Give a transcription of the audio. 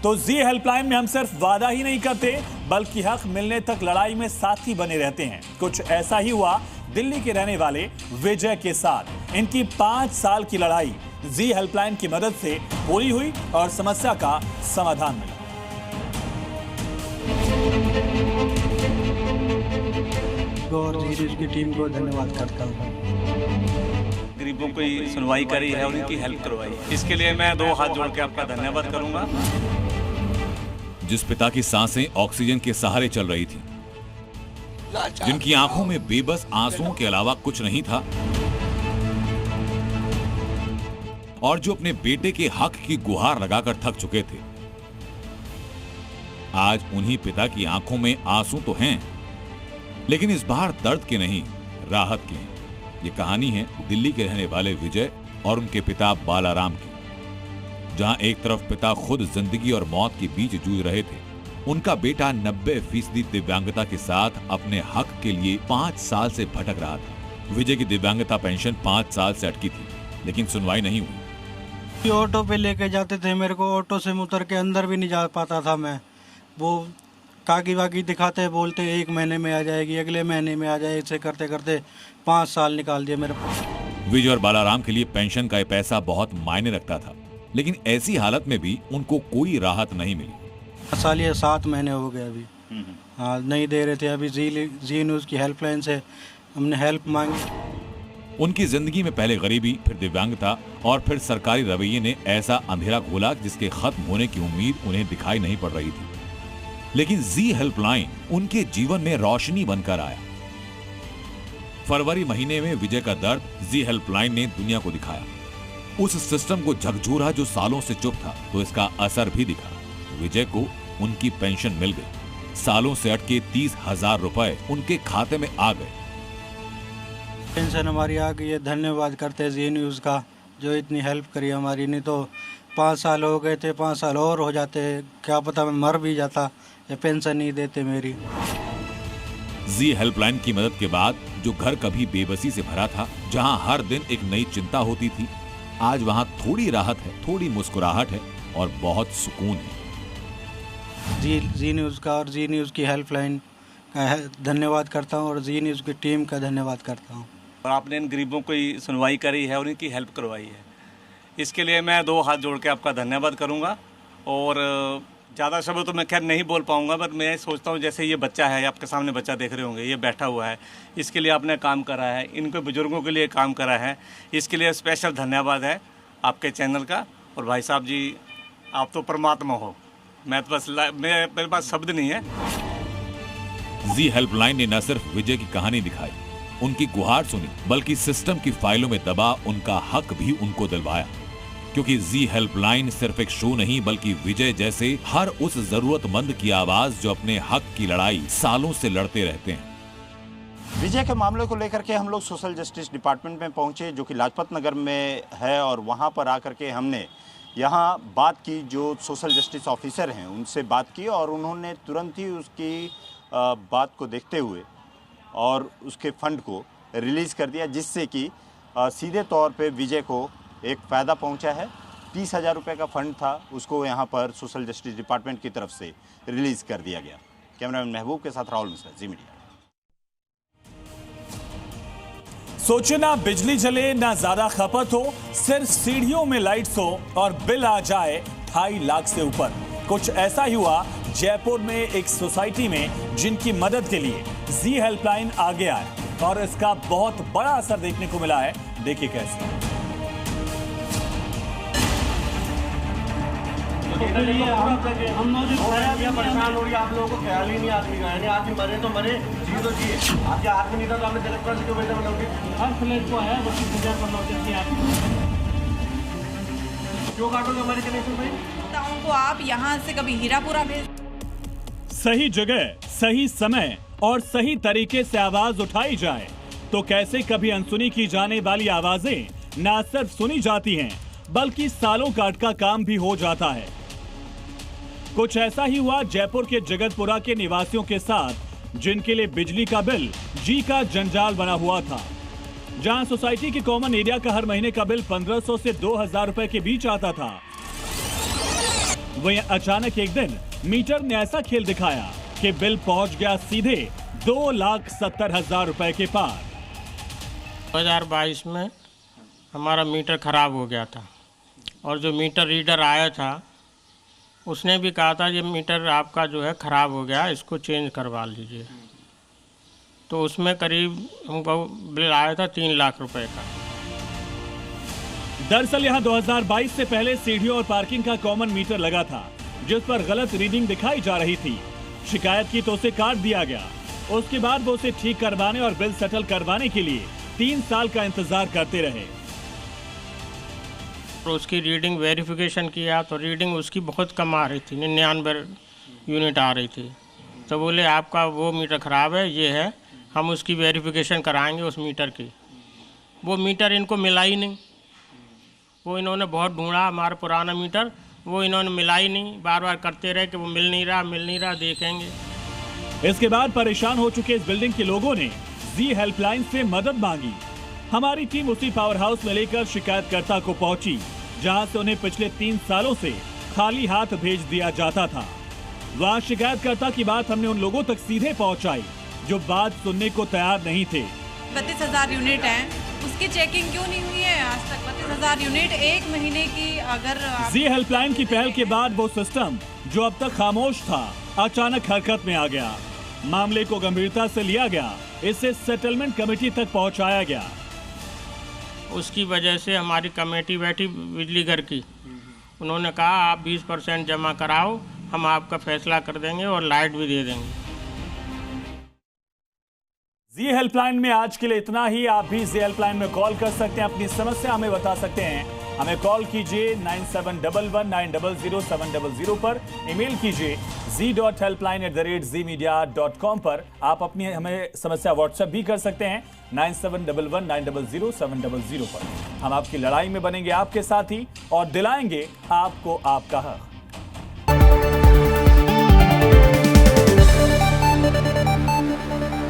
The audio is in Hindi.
तो जी हेल्पलाइन में हम सिर्फ वादा ही नहीं करते बल्कि हक मिलने तक लड़ाई में साथी बने रहते हैं। कुछ ऐसा ही हुआ दिल्ली के रहने वाले विजय के साथ। इनकी 5 साल की लड़ाई जी हेल्पलाइन की मदद से पूरी हुई और समस्या का समाधान मिला। और जी की टीम को धन्यवाद करता हूँ। गरीबों की सुनवाई करी है और उनकी हेल्प करवाई है, इसके लिए मैं 2 हाथ जोड़ के आपका धन्यवाद करूंगा। जिस पिता की सांसें ऑक्सीजन के सहारे चल रही थी, जिनकी आंखों में बेबस आंसुओं के अलावा कुछ नहीं था, और जो अपने बेटे के हक की गुहार लगाकर थक चुके थे, आज उन्हीं पिता की आंखों में आंसू तो हैं, लेकिन इस बार दर्द के नहीं, राहत के हैं। ये कहानी है दिल्ली के रहने वाले विजय और उनके पिता बालाराम की, जहां एक तरफ पिता खुद जिंदगी और मौत के बीच जूझ रहे थे, उनका बेटा 90% दिव्यांगता के साथ अपने हक के लिए 5 साल से भटक रहा था। विजय की दिव्यांगता पेंशन 5 साल से अटकी थी, लेकिन सुनवाई नहीं हुई। ऑटो पे लेके जाते थे, मेरे को ऑटो से उतर के अंदर भी नहीं जा पाता था मैं। वो कागी वागी दिखाते, बोलते 1 महीने में आ जाएगी, अगले महीने में आ जाए, ऐसे करते करते 5 साल निकाल दिए मेरे पास। विजय और बालाराम के लिए पेंशन का ये पैसा बहुत मायने रखता था, लेकिन ऐसी हालत में भी उनको कोई राहत नहीं मिली। साल ये 7 महीने हो गए अभी। हाँ, नहीं दे रहे थे। अभी जी न्यूज़ की हेल्पलाइन से हमने हेल्प मांगी। उनकी जिंदगी में पहले गरीबी, फिर दिव्यांगता और फिर सरकारी रवैये ने ऐसा अंधेरा घोला जिसके खत्म होने की उम्मीद उन्हें दिखाई नहीं पड़ रही थी। लेकिन जी हेल्पलाइन उनके जीवन में रोशनी बनकर आया। फरवरी महीने में विजय का दर्द जी हेल्पलाइन ने दुनिया को दिखाया। उस सिस्टम को झकझोरा जो सालों से चुप था, तो इसका असर भी दिखा। विजय को उनकी पेंशन मिल गई। सालों से अटके 30,000 रुपए उनके खाते में आ गए। पेंशन हमारी आ गई है। धन्यवाद करते हैं जी न्यूज़ का, जो इतनी हेल्प करी हमारी। नहीं तो 5 साल हो गए थे, 5 साल और हो जाते, क्या पता मैं मर भी जाता, ये पेंशन नहीं देते मेरी। जी हेल्पलाइन की मदद के बाद जो घर कभी बेबसी से भरा था, जहां हर दिन एक नई चिंता होती थी, आज वहां थोड़ी राहत है, थोड़ी मुस्कुराहट है और बहुत सुकून है। जी न्यूज़ का और जी न्यूज़ की हेल्पलाइन का धन्यवाद करता हूं और जी न्यूज़ की टीम का धन्यवाद करता हूं। और आपने इन गरीबों की सुनवाई करी है और उनकी हेल्प करवाई है, इसके लिए मैं 2 हाथ जोड़ के आपका धन्यवाद करूंगा। और ज़्यादा शब्द तो मैं खैर नहीं बोल पाऊंगा, बट मैं सोचता हूं जैसे ये बच्चा है, आपके सामने बच्चा देख रहे होंगे, ये बैठा हुआ है, इसके लिए आपने काम करा है, इनके बुजुर्गों के लिए काम करा है, इसके लिए स्पेशल धन्यवाद है आपके चैनल का। और भाई साहब जी, आप तो परमात्मा हो, मैं तो बस मेरे पास शब्द नहीं है। जी हेल्पलाइन ने न सिर्फ विजय की कहानी दिखाई, उनकी गुहार सुनी, बल्कि सिस्टम की फाइलों में दबा उनका हक भी उनको दिलवाया। क्योंकि जी हेल्पलाइन सिर्फ एक शो नहीं, बल्कि विजय जैसे हर उस जरूरतमंद की आवाज जो अपने हक की लड़ाई सालों से लड़ते रहते हैं। विजय के मामले को लेकर के हम लोग सोशल जस्टिस डिपार्टमेंट में पहुंचे, जो कि लाजपत नगर में है, और वहां पर आकर के हमने यहाँ बात की। जो सोशल जस्टिस ऑफिसर हैं उनसे बात की और उन्होंने तुरंत ही उसकी बात को देखते हुए और उसके फंड को रिलीज़ कर दिया, जिससे कि सीधे तौर पे विजय को एक फ़ायदा पहुंचा है। 30,000 रुपये का फंड था, उसको यहाँ पर सोशल जस्टिस डिपार्टमेंट की तरफ से रिलीज़ कर दिया गया। कैमरामैन महबूब के साथ राहुल मिश्रा, जी मीडिया। सोचे ना बिजली जले, ना ज्यादा खपत हो, सिर्फ सीढ़ियों में लाइट्स हो और बिल आ जाए 2.5 लाख से ऊपर। कुछ ऐसा ही हुआ जयपुर में एक सोसाइटी में, जिनकी मदद के लिए जी हेल्पलाइन आगे आए और इसका बहुत बड़ा असर देखने को मिला है। देखिए कैसे। हम परेशान हो रही है, आप लोगों को ख्याल ही नहीं आदमी का है। आदमी मरे तो मरे, जी तो जी। आपके हाथ में नहीं था तो आपने जगत पर क्यों बेटा बनाओगे? हर फ्लैट को है, बस 20,000 बनवाते हैं आप। क्यों काटोगे हमारे कनेक्शन भाई? उनको आप यहाँ से कभी हीरापुरा भेज। सही जगह, सही समय और सही तरीके से आवाज उठाई जाए तो कैसे कभी अनसुनी की जाने वाली आवाजें न सिर्फ सुनी जाती हैं, बल्कि सालों का अटका काम भी हो जाता है। कुछ ऐसा ही हुआ जयपुर के जगतपुरा के निवासियों के साथ, जिनके लिए बिजली का बिल जी का जंजाल बना हुआ था। जहां सोसाइटी के कॉमन एरिया का हर महीने का बिल 1500 से 2,000 रुपए के बीच आता था, वहीं अचानक एक दिन मीटर ने ऐसा खेल दिखाया कि बिल पहुंच गया सीधे 2,70,000 रुपए के पार। 2022 में हमारा मीटर खराब हो गया था और जो मीटर रीडर आया था उसने भी कहा था ये मीटर आपका जो है ख़राब हो गया, इसको चेंज करवा लीजिए। तो उसमें करीब हमको बिल आया था 3 लाख रुपए का। दरअसल यहां 2022 से पहले सीढ़ियों और पार्किंग का कॉमन मीटर लगा था जिस पर गलत रीडिंग दिखाई जा रही थी। शिकायत की तो उसे काट दिया गया। उसके बाद वो उसे ठीक करवाने और बिल सेटल करवाने के लिए 3 साल का इंतजार करते रहे। तो उसकी रीडिंग वेरिफिकेशन किया तो रीडिंग उसकी बहुत कम आ रही थी, 99 यूनिट आ रही थी। तो बोले आपका वो मीटर ख़राब है, ये है, हम उसकी वेरिफिकेशन कराएंगे उस मीटर की। वो मीटर इनको मिला ही नहीं। वो इन्होंने बहुत ढूंढा हमारा पुराना मीटर, वो इन्होंने मिला ही नहीं। बार बार करते रहे कि वो मिल नहीं रहा, देखेंगे। इसके बाद परेशान हो चुके इस बिल्डिंग के लोगों ने जी हेल्पलाइन से मदद मांगी। हमारी टीम उसी पावर हाउस में लेकर शिकायतकर्ता को पहुंची जहां से उन्हें पिछले 3 सालों से खाली हाथ भेज दिया जाता था। वहां शिकायतकर्ता की बात हमने उन लोगों तक सीधे पहुंचाई जो बात सुनने को तैयार नहीं थे। 32,000 यूनिट हैं, उसकी चेकिंग क्यों नहीं हुई है आज तक? 32,000 यूनिट एक महीने की अगर जी हेल्पलाइन की पहल के बाद वो सिस्टम जो अब तक खामोश था अचानक हरकत में आ गया। मामले को गंभीरता से लिया गया, इसे सेटलमेंट कमेटी तक पहुंचाया गया। उसकी वजह से हमारी कमेटी बैठी बिजली घर की। उन्होंने कहा आप 20% जमा कराओ, हम आपका फैसला कर देंगे और लाइट भी दे देंगे। जी हेल्पलाइन में आज के लिए इतना ही। आप भी जी हेल्पलाइन में कॉल कर सकते हैं, अपनी समस्या हमें बता सकते हैं। हमें कॉल कीजिए 9711900700 पर, ईमेल कीजिए z.helpline@zmedia.com पर। आप अपनी हमें समस्या व्हाट्सएप भी कर सकते हैं 9711900700 पर। हम आपकी लड़ाई में बनेंगे आपके साथी और दिलाएंगे आपको आपका हक।